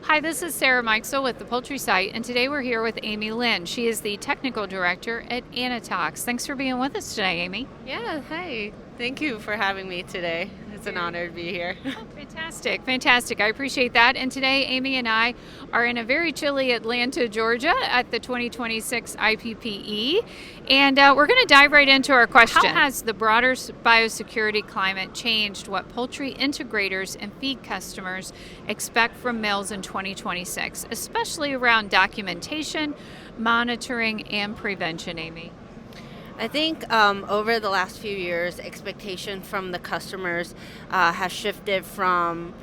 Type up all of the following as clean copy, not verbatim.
Hi, this is Sarah Mikesell with the Poultry site, and today we're here with Amy Lynn. She is the technical director at Anitox. Thanks for being with us today, Amy. Yeah, hi. Thank you for having me today. It's an honor to be here. Oh, fantastic, fantastic. I appreciate that. And today, Amy and I are in a very chilly Atlanta, Georgia at the 2026 IPPE. And we're going to dive right into our question. How has the broader biosecurity climate changed what poultry integrators and feed customers expect from mills in 2026, especially around documentation, monitoring, and prevention, Amy? I think over the last few years, expectation from the customers has shifted from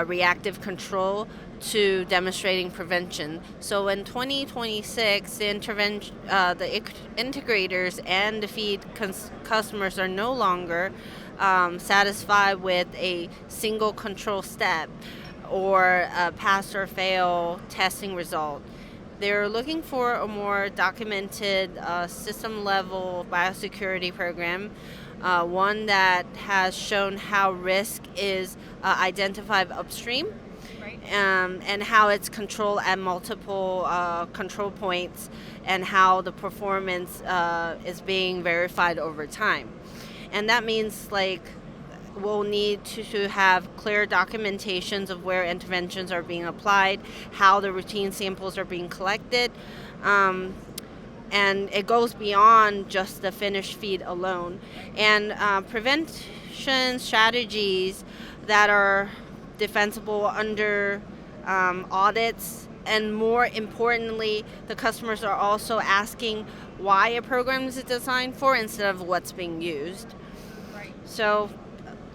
reactive control to demonstrating prevention. So in 2026, the integrators and the feed customers are no longer satisfied with a single control step or a pass or fail testing result. They're looking for a more documented system level biosecurity program, one that has shown how risk is identified upstream. Right. And how it's controlled at multiple control points, and how the performance is being verified over time. And that means we'll need to have clear documentations of where interventions are being applied, how the routine samples are being collected, and it goes beyond just the finished feed alone. And prevention strategies that are defensible under audits, and more importantly, the customers are also asking why a program is designed for instead of what's being used. Right. So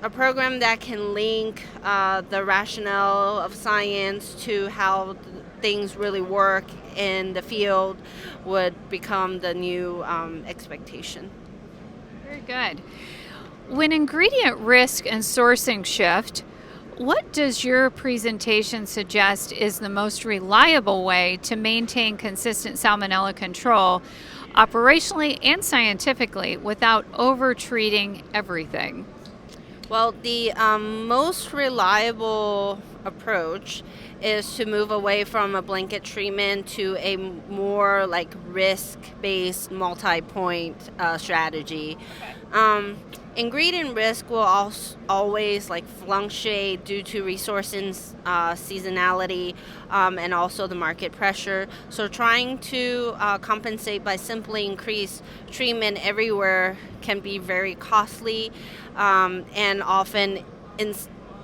a program that can link the rationale of science to how things really work in the field would become the new expectation. Very good. When ingredient risk and sourcing shift, what does your presentation suggest is the most reliable way to maintain consistent salmonella control operationally and scientifically without over-treating everything? Well, the most reliable approach is to move away from a blanket treatment to a more risk-based multi-point strategy. Ingredient risk will always fluctuate due to resources, seasonality, and also the market pressure. So trying to compensate by simply increase treatment everywhere can be very costly, and often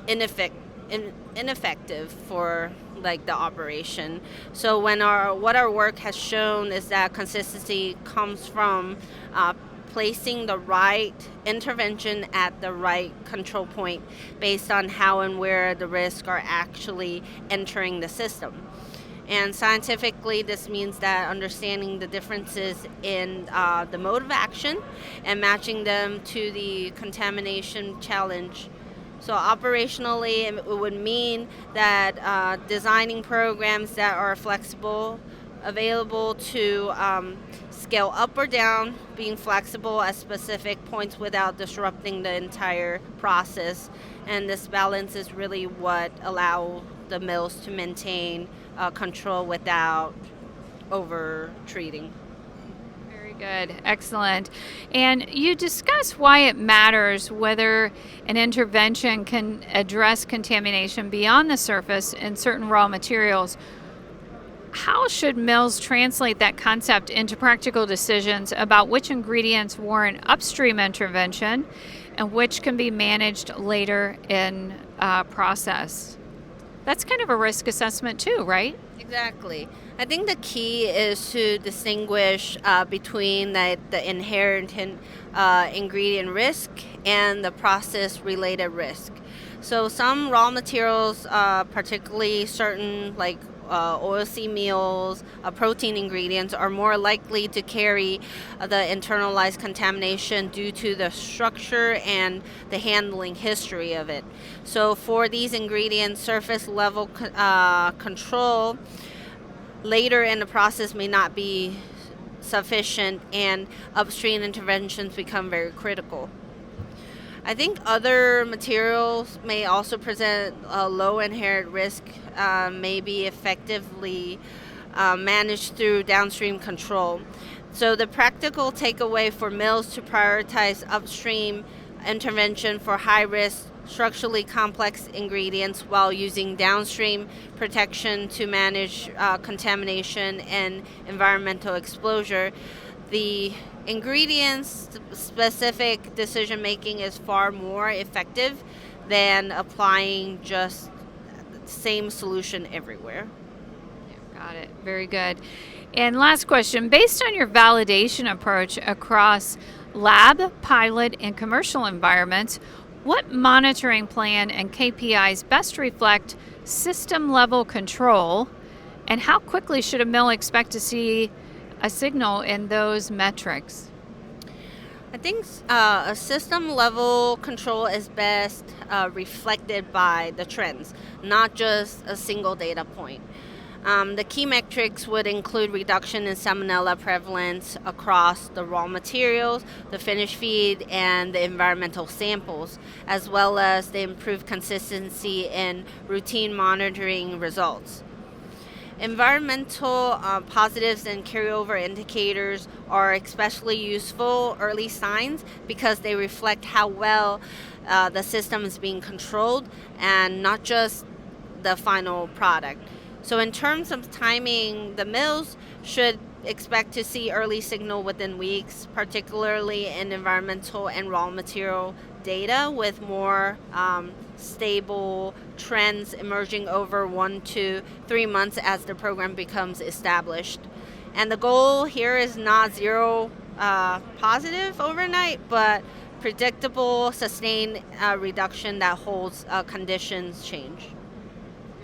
ineffective for the operation. So what our work has shown is that consistency comes from placing the right intervention at the right control point based on how and where the risks are actually entering the system. And scientifically, this means that understanding the differences in the mode of action and matching them to the contamination challenge. So operationally, it would mean that designing programs that are flexible, available to scale up or down, being flexible at specific points without disrupting the entire process. And this balance is really what allow the mills to maintain control without over treating. Very good. Excellent. And you discuss why it matters whether an intervention can address contamination beyond the surface in certain raw materials. How should mills translate that concept into practical decisions about which ingredients warrant upstream intervention and which can be managed later in process? That's kind of a risk assessment too, right? Exactly. I think the key is to distinguish between the inherent ingredient risk and the process-related risk. So some raw materials, particularly certain oilseed meals, protein ingredients, are more likely to carry the internalized contamination due to the structure and the handling history of it. So for these ingredients, surface level control later in the process may not be sufficient, and upstream interventions become very critical. I think other materials may also present a low inherent risk, may be effectively managed through downstream control. So the practical takeaway for mills to prioritize upstream intervention for high risk, structurally complex ingredients while using downstream protection to manage contamination and environmental exposure. The ingredients specific decision making is far more effective than applying just the same solution everywhere. Got it. Very good. And last question, based on your validation approach across lab, pilot, and commercial environments, what monitoring plan and KPIs best reflect system level control, and how quickly should a mill expect to see a signal in those metrics? I think a system level control is best reflected by the trends, not just a single data point. The key metrics would include reduction in salmonella prevalence across the raw materials, the finished feed, and the environmental samples, as well as the improved consistency in routine monitoring results. Environmental positives and carryover indicators are especially useful early signs because they reflect how well the system is being controlled and not just the final product. So in terms of timing, the mills should expect to see early signal within weeks, particularly in environmental and raw material data, with more stable trends emerging over 1 to 3 months as the program becomes established. And the goal here is not zero positive overnight, but predictable, sustained reduction that holds conditions change.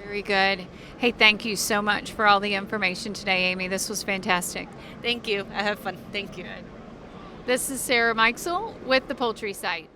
Very good. Hey, thank you so much for all the information today, Amy. This was fantastic. Thank you. I have fun. Thank you. This is Sarah Mikesell with the Poultry Site.